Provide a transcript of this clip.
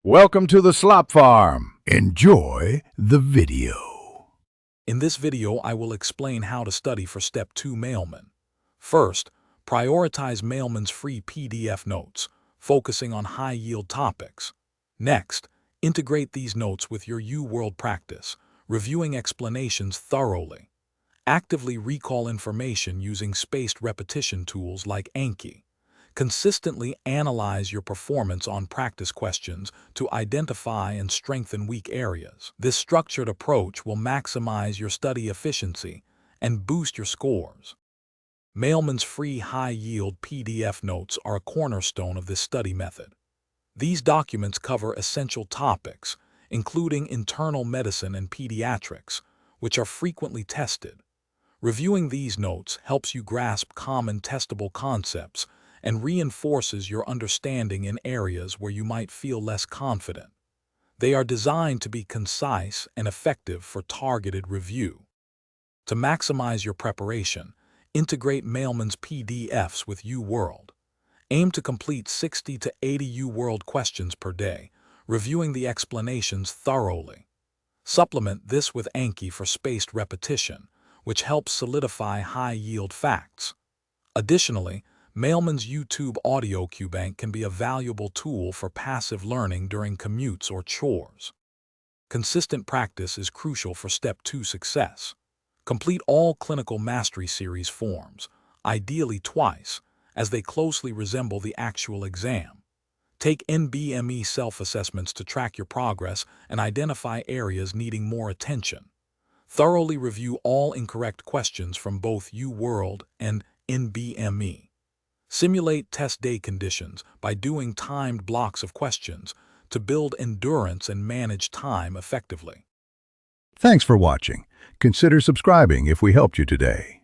Welcome to the Slop Farm. Enjoy the video. In this video, I will explain how to study for Step 2 MEHLMAN. First, prioritize MEHLMAN's free PDF notes, focusing on high-yield topics. Next, integrate these notes with your UWorld practice, reviewing explanations thoroughly. Actively recall information using spaced repetition tools like Anki. Consistently analyze your performance on practice questions to identify and strengthen weak areas. This structured approach will maximize your study efficiency and boost your scores. MEHLMAN's free high-yield PDF notes are a cornerstone of this study method. These documents cover essential topics, including internal medicine and pediatrics, which are frequently tested. Reviewing these notes helps you grasp common testable concepts and reinforces your understanding in areas where you might feel less confident. They are designed to be concise and effective for targeted review. To maximize your preparation, integrate MEHLMAN's PDFs with UWorld. Aim to complete 60 to 80 UWorld questions per day, reviewing the explanations thoroughly. Supplement this with Anki for spaced repetition, which helps solidify high-yield facts. Additionally, MEHLMAN's YouTube audio cue bank can be a valuable tool for passive learning during commutes or chores. Consistent practice is crucial for Step 2 success. Complete all clinical mastery series forms, ideally twice, as they closely resemble the actual exam. Take NBME self-assessments to track your progress and identify areas needing more attention. Thoroughly review all incorrect questions from both UWorld and NBME. Simulate test day conditions by doing timed blocks of questions to build endurance and manage time effectively. Thanks for watching. Consider subscribing if we helped you today.